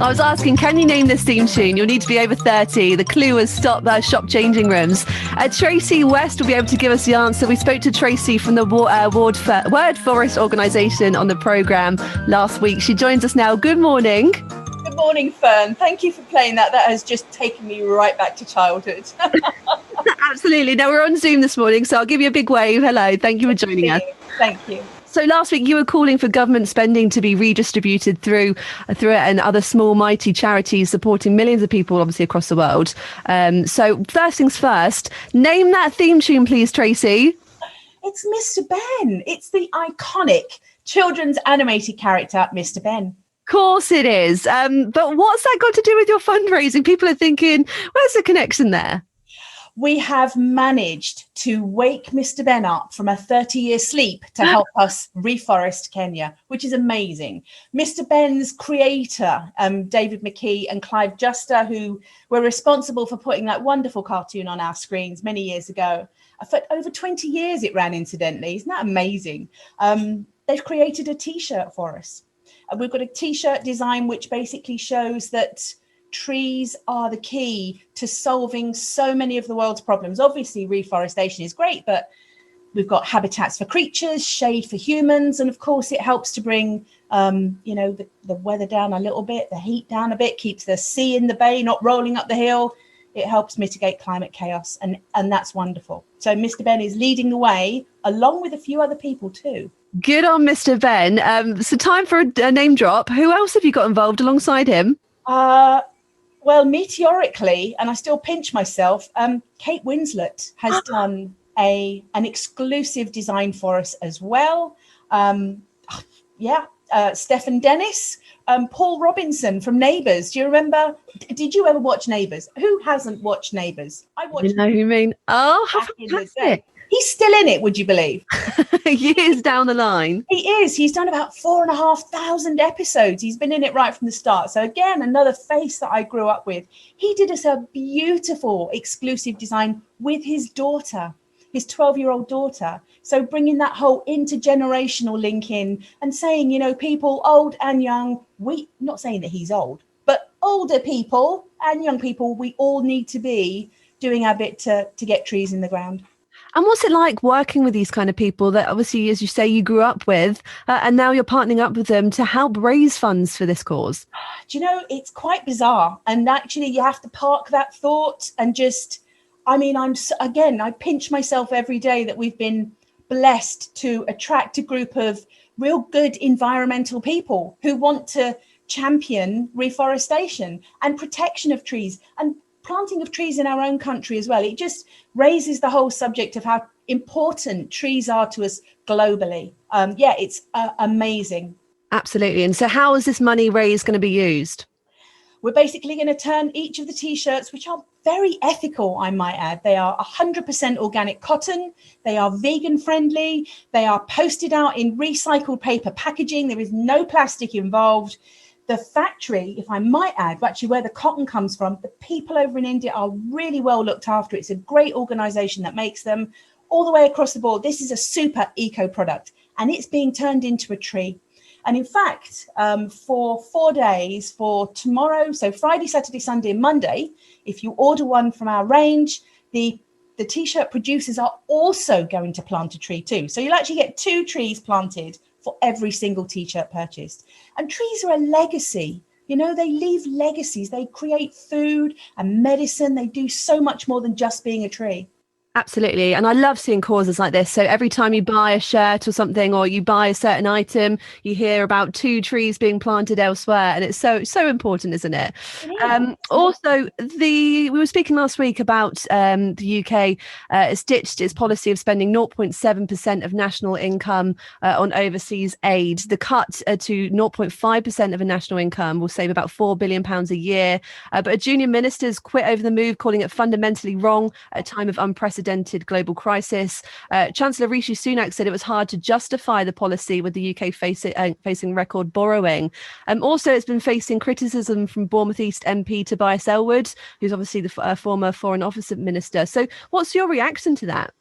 I was asking, can you name this theme tune? You'll need to be over 30. The clue was stop shop changing rooms. Tracy West will be able to give us the answer. We spoke to Tracy from the Word Forest organisation on the programme last week. She joins us now. Good morning. Good morning, Fern. Thank you for playing that. That has just taken me right back to childhood. Absolutely. Now, we're on Zoom this morning, so I'll give you a big wave. Hello. Thank you for joining us. Thank you. So last week you were calling for government spending to be redistributed through it and other small, mighty charities supporting millions of people, obviously, across the world. So first things first, name that theme tune, please, Tracy. It's Mr. Ben. It's the iconic children's animated character, Mr. Ben. Of course it is. But what's that got to do with your fundraising? People are thinking, where's the connection there? We have managed to wake Mr. Ben up from a 30-year sleep to help us reforest Kenya, which is amazing. Mr. Ben's creator, David McKee and Clive Juster, who were responsible for putting that wonderful cartoon on our screens many years ago. For over 20 years it ran, incidentally. Isn't that amazing? They've created a T-shirt for us. We've got a T-shirt design which basically shows that trees are the key to solving so many of the world's problems. Obviously, reforestation is great, but we've got habitats for creatures, shade for humans, and of course, it helps to bring, the weather down a little bit, the heat down a bit, keeps the sea in the bay not rolling up the hill. It helps mitigate climate chaos, and that's wonderful. So Mr. Ben is leading the way, along with a few other people too. Good on Mr. Ben. So time for a name drop. Who else have you got involved alongside him? Well, meteorically, and I still pinch myself, Kate Winslet has done an exclusive design for us as well. Stephen Dennis, Paul Robinson from Neighbours. Do you remember? Did you ever watch Neighbours? Who hasn't watched Neighbours? I watched. You know who you mean? Oh, how fantastic. He's still in it, would you believe? Years down the line. He is. He's done about 4,500 episodes. He's been in it right from the start. So again, another face that I grew up with. He did us a beautiful exclusive design with his daughter, his 12-year-old daughter. So bringing that whole intergenerational link in and saying, people old and young, not saying that he's old, but older people and young people, we all need to be doing our bit to get trees in the ground. And what's it like working with these kind of people that obviously, as you say, you grew up with, and now you're partnering up with them to help raise funds for this cause? Do you know, it's quite bizarre. And actually, you have to park that thought and I pinch myself every day that we've been blessed to attract a group of real good environmental people who want to champion reforestation and protection of trees and planting of trees in our own country as well. It just raises the whole subject of how important trees are to us globally. It's amazing. Absolutely. And so how is this money raised going to be used? We're basically going to turn each of the T-shirts, which are very ethical, I might add. They are 100% organic cotton. They are vegan friendly. They are posted out in recycled paper packaging. There is no plastic involved. The factory, if I might add, actually where the cotton comes from, the people over in India are really well looked after. It's a great organisation that makes them all the way across the board. This is a super eco product and it's being turned into a tree. And in fact, for 4 days, for tomorrow, so Friday, Saturday, Sunday and Monday, if you order one from our range, the T-shirt producers are also going to plant a tree too. So you'll actually get 2 trees planted for every single T-shirt purchased. And trees are a legacy. They leave legacies. They create food and medicine. They do so much more than just being a tree. Absolutely. And I love seeing causes like this. So every time you buy a shirt or something, or you buy a certain item, you hear about 2 trees being planted elsewhere. And it's so important, isn't it? Also, we were speaking last week about the UK has ditched its policy of spending 0.7% of national income on overseas aid. The cut to 0.5% of a national income will save about £4 billion a year. But a junior minister's quit over the move, calling it fundamentally wrong at a time of unprecedented global crisis. Chancellor Rishi Sunak said it was hard to justify the policy with the UK facing record borrowing. Also, it's been facing criticism from Bournemouth East MP Tobias Ellwood, who's obviously the former Foreign Office Minister. So what's your reaction to that?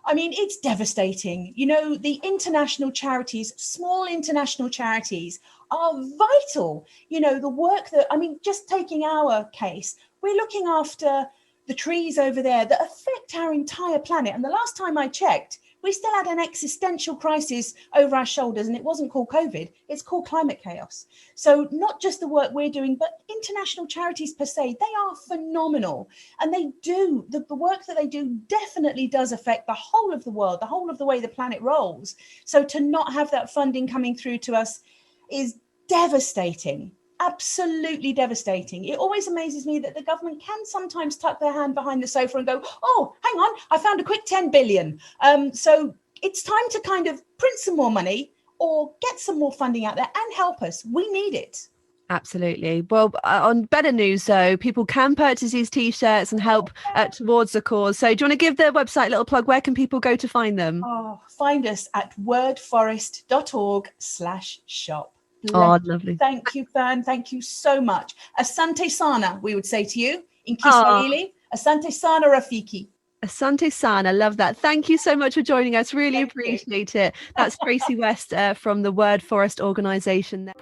I mean, it's devastating. You know, the international charities, small international charities, are vital. You know, the work that, I mean, just taking our case, we're looking after the trees over there that affect our entire planet. And the last time I checked, we still had an existential crisis over our shoulders, and it wasn't called COVID, it's called climate chaos. So not just the work we're doing, but international charities per se, they are phenomenal. And they do, the work that they do definitely does affect the whole of the world, the whole of the way the planet rolls. So to not have that funding coming through to us is devastating. Absolutely devastating. It always amazes me that the government can sometimes tuck their hand behind the sofa and go, oh, hang on, I found a quick 10 billion. So it's time to kind of print some more money or get some more funding out there and help us. We need it. Absolutely. Well, on better news, though, people can purchase these T-shirts and help towards the cause. So do you want to give the website a little plug? Where can people go to find them? Oh, find us at wordforest.org/shop. Oh, lovely. Thank you, Fern. Thank you so much. Asante sana, we would say to you in Kiswahili. Asante sana, Rafiki. Asante sana. Love that. Thank you so much for joining us. Really appreciate it. That's Tracy West from the Word Forest organisation.